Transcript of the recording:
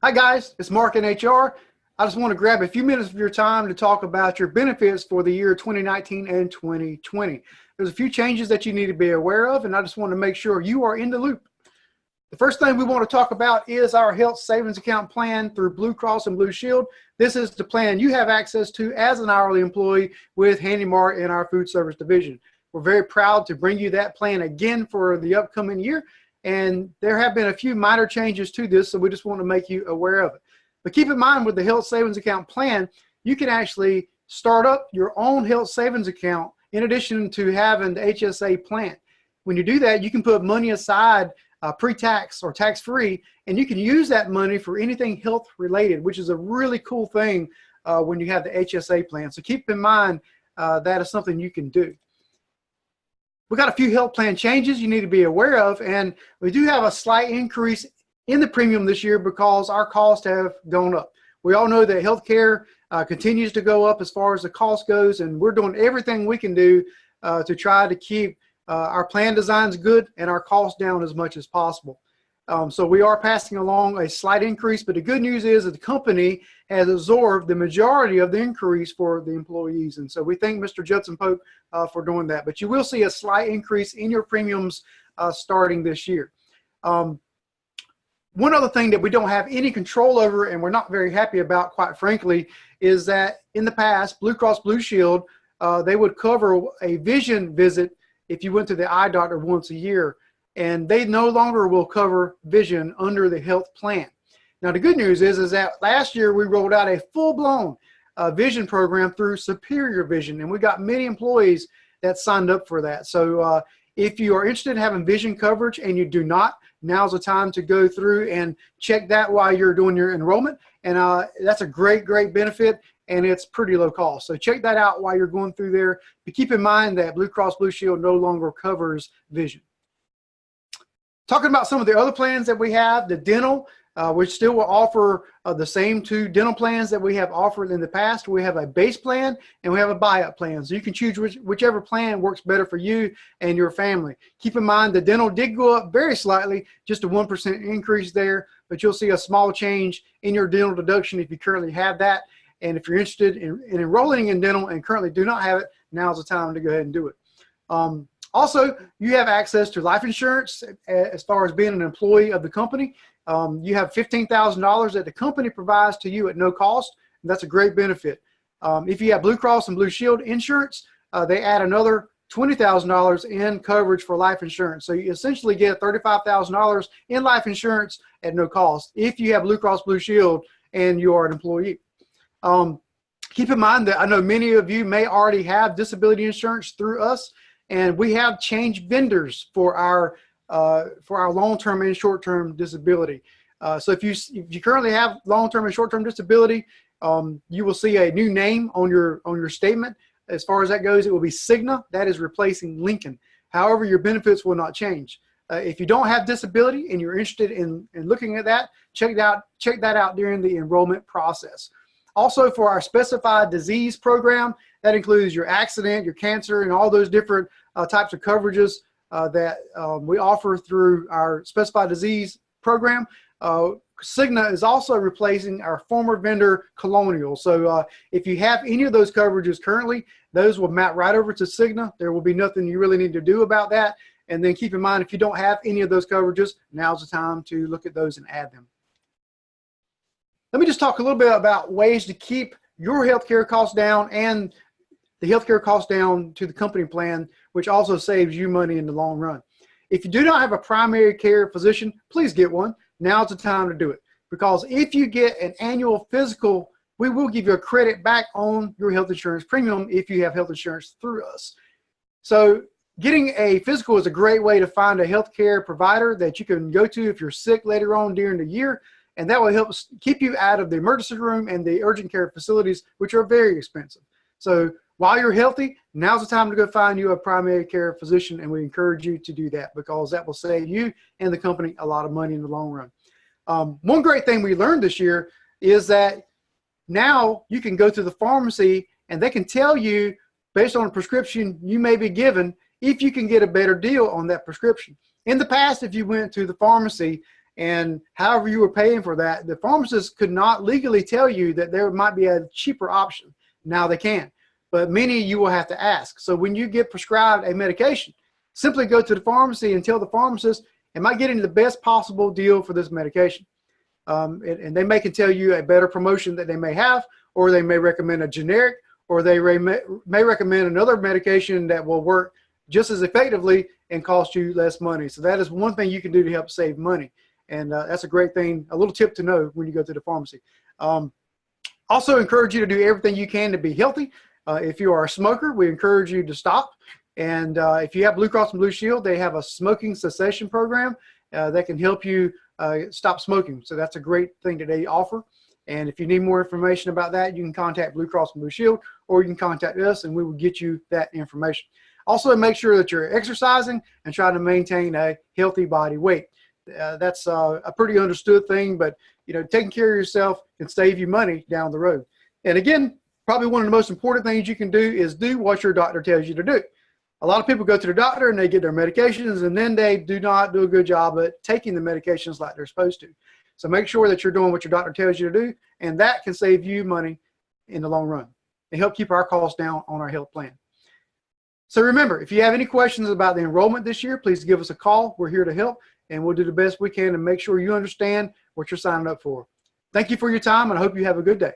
Hi guys, it's Mark in HR. I just want to grab a few minutes of your time to talk about your benefits for the year 2019 and 2020. There's a few changes that you need to be aware of, and I just want to make sure you are in the loop. The first thing we want to talk about is our health savings account plan through Blue Cross and Blue Shield. This is the plan you have access to as an hourly employee with Handy Mart in our food service division. We're very proud to bring you that plan again for the upcoming year. And there have been a few minor changes to this, so we just want to make you aware of it. But keep in mind, with the health savings account plan, you can actually start up your own health savings account in addition to having the HSA plan. When you do that, you can put money aside pre-tax or tax-free, and you can use that money for anything health related, which is a really cool thing when you have the HSA plan. So keep in mind that is something you can do. We've got a few health plan changes you need to be aware of, and we do have a slight increase in the premium this year because our costs have gone up. We all know that healthcare continues to go up as far as the cost goes, and we're doing everything we can do to try to keep our plan designs good and our costs down as much as possible. So we are passing along a slight increase, but the good news is that the company has absorbed the majority of the increase for the employees. And so we thank Mr. Judson Pope for doing that. But you will see a slight increase in your premiums starting this year. One other thing that we don't have any control over and we're not very happy about, quite frankly, is that in the past, Blue Cross Blue Shield, they would cover a vision visit if you went to the eye doctor once a year. And they no longer will cover vision under the health plan. Now, the good news is that last year we rolled out a full-blown vision program through Superior Vision, and we got many employees that signed up for that. So if you are interested in having vision coverage and you do not, now's the time to go through and check that while you're doing your enrollment. And that's a great benefit, and it's pretty low cost. So check that out while you're going through there. But keep in mind that Blue Cross Blue Shield no longer covers vision. Talking about some of the other plans that we have, the dental, we still will offer the same two dental plans that we have offered in the past. We have a base plan and we have a buy-up plan. So you can choose whichever plan works better for you and your family. Keep in mind the dental did go up very slightly, just a 1% increase there, but you'll see a small change in your dental deduction if you currently have that. And if you're interested in enrolling in dental and currently do not have it, now's the time to go ahead and do it. Also, you have access to life insurance as far as being an employee of the company. You have $15,000 that the company provides to you at no cost, and that's a great benefit. If you have Blue Cross and Blue Shield insurance, they add another $20,000 in coverage for life insurance. So you essentially get $35,000 in life insurance at no cost if you have Blue Cross Blue Shield and you are an employee. Keep in mind that I know many of you may already have disability insurance through us, and we have changed vendors for our long-term and short-term disability. So if you currently have long-term and short-term disability, you will see a new name on your statement. As far as that goes, it will be Cigna. That is replacing Lincoln. However, your benefits will not change. If you don't have disability and you're interested in looking at that, check that out during the enrollment process. Also, for our specified disease program, that includes your accident, your cancer, and all those different types of coverages that we offer through our specified disease program. Cigna is also replacing our former vendor, Colonial. So if you have any of those coverages currently, those will map right over to Cigna. There will be nothing you really need to do about that. And then keep in mind, if you don't have any of those coverages, now's the time to look at those and add them. Let me just talk a little bit about ways to keep your healthcare costs down and the healthcare costs down to the company plan, which also saves you money in the long run. If you do not have a primary care physician, please get one. Now's the time to do it. Because if you get an annual physical, we will give you a credit back on your health insurance premium if you have health insurance through us. So getting a physical is a great way to find a healthcare provider that you can go to if you're sick later on during the year. And that will help keep you out of the emergency room and the urgent care facilities, which are very expensive. So while you're healthy, now's the time to go find you a primary care physician, and we encourage you to do that because that will save you and the company a lot of money in the long run. One great thing we learned this year is that now you can go to the pharmacy and they can tell you, based on a prescription you may be given, if you can get a better deal on that prescription. In the past, if you went to the pharmacy And however you were paying for that, the pharmacist could not legally tell you that there might be a cheaper option. Now they can, but many you will have to ask. So when you get prescribed a medication, simply go to the pharmacy and tell the pharmacist, am I getting the best possible deal for this medication? And they may can tell you a better promotion that they may have, or they may recommend a generic, or they may recommend another medication that will work just as effectively and cost you less money. So that is one thing you can do to help save money. And that's a great thing, a little tip to know when you go to the pharmacy. Also encourage you to do everything you can to be healthy. If you are a smoker, we encourage you to stop. And if you have Blue Cross and Blue Shield, they have a smoking cessation program that can help you stop smoking. So that's a great thing that they offer. And if you need more information about that, you can contact Blue Cross and Blue Shield, or you can contact us and we will get you that information. Also, make sure that you're exercising and trying to maintain a healthy body weight. That's a pretty understood thing, but taking care of yourself can save you money down the road. And again, probably one of the most important things you can do is do what your doctor tells you to do. A lot of people go to the doctor and they get their medications, and then they do not do a good job at taking the medications like they're supposed to. So make sure that you're doing what your doctor tells you to do, and that can save you money in the long run and help keep our costs down on our health plan. So remember, if you have any questions about the enrollment this year, please give us a call. We're here to help, and we'll do the best we can to make sure you understand what you're signing up for. Thank you for your time, and I hope you have a good day.